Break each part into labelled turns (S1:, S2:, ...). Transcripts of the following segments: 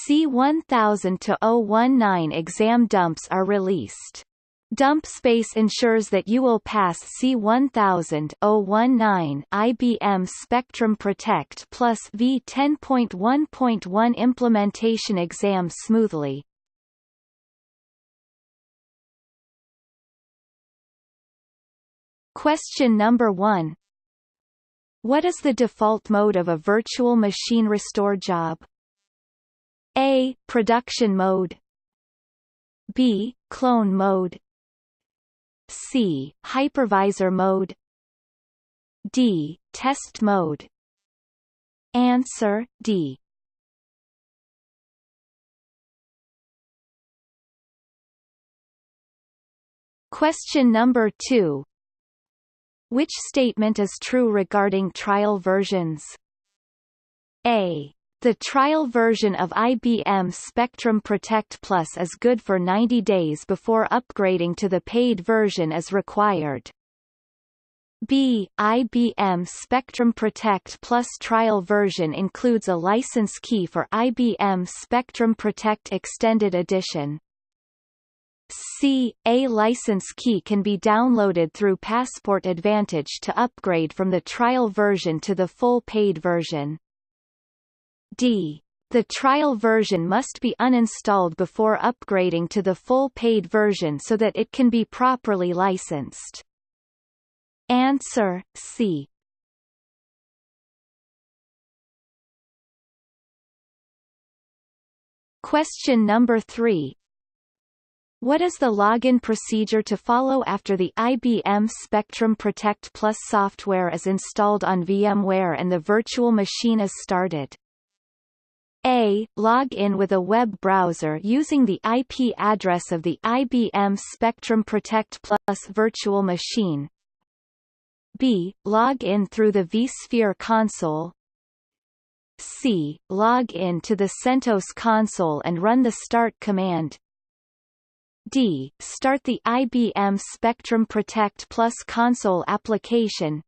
S1: C1000-019 exam dumps are released. Dump space ensures that you will pass C1000-019 IBM Spectrum Protect Plus V10.1.1 implementation exam smoothly. Question number 1. What is the default mode of a virtual machine restore job? A. Production mode. B. Clone mode. C. Hypervisor mode. D. Test mode. Answer D. Question number 2. Which statement is true regarding trial versions? A. The trial version of IBM Spectrum Protect Plus is good for 90 days before upgrading to the paid version is required. B. IBM Spectrum Protect Plus trial version includes a license key for IBM Spectrum Protect Extended Edition. C. A license key can be downloaded through Passport Advantage to upgrade from the trial version to the full paid version. D. The trial version must be uninstalled before upgrading to the full paid version so that it can be properly licensed. Answer C. Question number 3. What is the login procedure to follow after the IBM Spectrum Protect Plus software is installed on VMware and the virtual machine is started? A. Log in with a web browser using the IP address of the IBM Spectrum Protect Plus virtual machine. B. Log in through the vSphere console. C. Log in to the CentOS console and run the start command. D. Start the IBM Spectrum Protect Plus console application.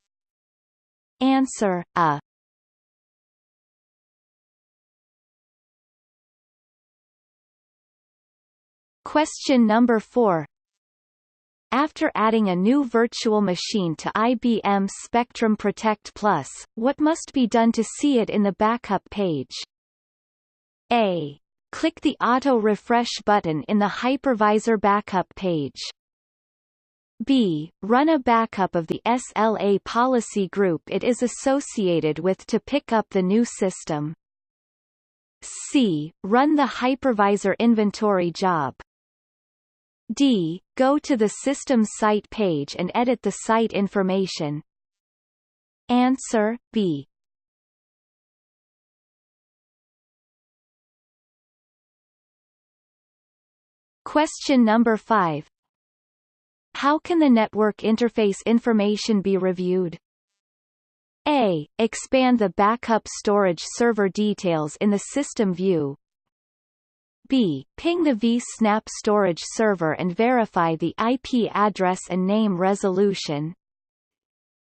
S1: Answer A. Question number 4. After adding a new virtual machine to IBM Spectrum Protect Plus, what must be done to see it in the backup page? A. Click the Auto Refresh button in the Hypervisor backup page. B. Run a backup of the SLA policy group it is associated with to pick up the new system. C. Run the Hypervisor inventory job. D. Go to the system site page and edit the site information. Answer B. Question number 5. How can the network interface information be reviewed? A. Expand the backup storage server details in the system view. B. Ping the vSnap storage server and verify the IP address and name resolution.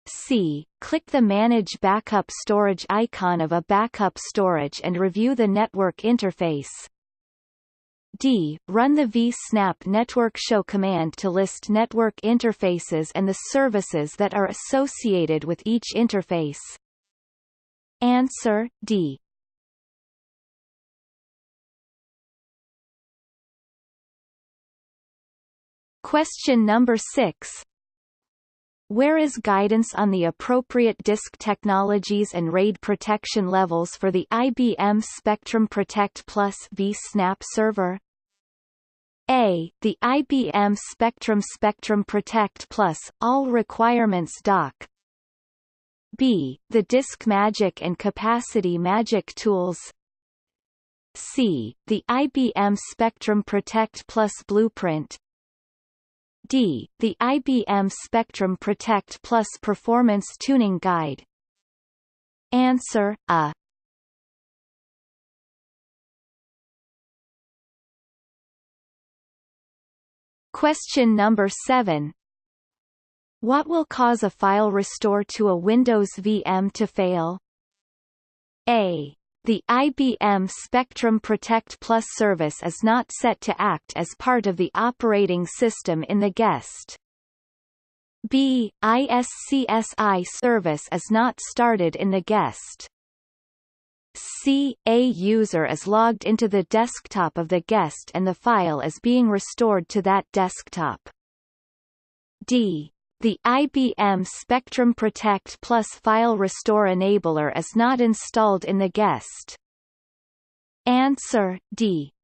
S1: C. Click the Manage Backup Storage icon of a backup storage and review the network interface. D. Run the vSnap network show command to list network interfaces and the services that are associated with each interface. Answer D. Question number 6. Where is guidance on the appropriate disk technologies and RAID protection levels for the IBM Spectrum Protect Plus vSnap server? A. The IBM Spectrum Protect Plus All Requirements doc. B. The Disk Magic and Capacity Magic tools. C. The IBM Spectrum Protect Plus Blueprint. D. The IBM Spectrum Protect Plus Performance Tuning Guide. Answer A. Question number 7. What will cause a file restore to a Windows VM to fail? A. The IBM Spectrum Protect Plus service is not set to act as part of the operating system in the guest. B. ISCSI service is not started in the guest. C. A user is logged into the desktop of the guest and the file is being restored to that desktop. D. The IBM Spectrum Protect Plus file restore enabler is not installed in the guest. Answer D.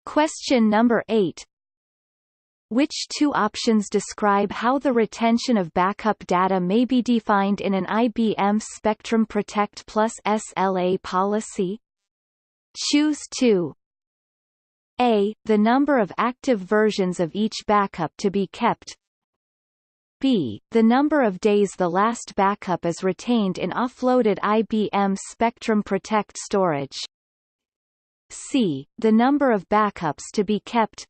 S1: Question number 8. Which two options describe how the retention of backup data may be defined in an IBM Spectrum Protect Plus SLA policy? Choose 2. A. The number of active versions of each backup to be kept. B. The number of days the last backup is retained in offloaded IBM Spectrum Protect storage. C. The number of backups to be kept.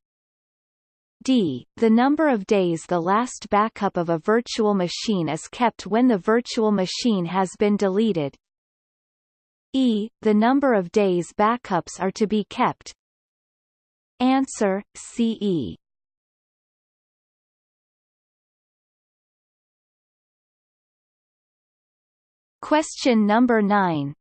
S1: D. The number of days the last backup of a virtual machine is kept when the virtual machine has been deleted. E. The number of days backups are to be kept. Answer, CE. Question number 9.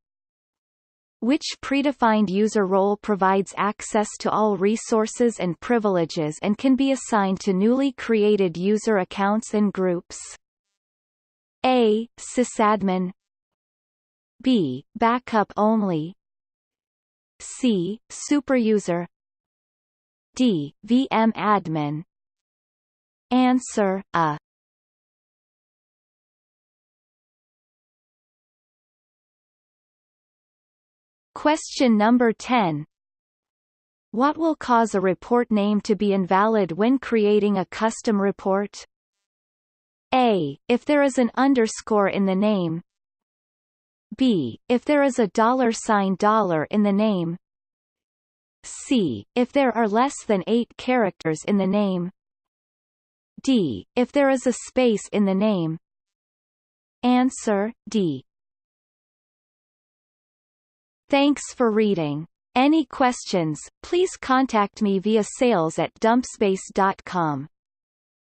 S1: Which predefined user role provides access to all resources and privileges and can be assigned to newly created user accounts and groups? A. Sysadmin. B. Backup only. C. Superuser. D. VM admin. Answer, A. Question number 10. What will cause a report name to be invalid when creating a custom report? A. If there is an underscore in the name. B. If there is a $$ in the name. C. If there are less than 8 characters in the name. D. If there is a space in the name. Answer, D. Thanks for reading. Any questions, please contact me via sales@dumpspace.com.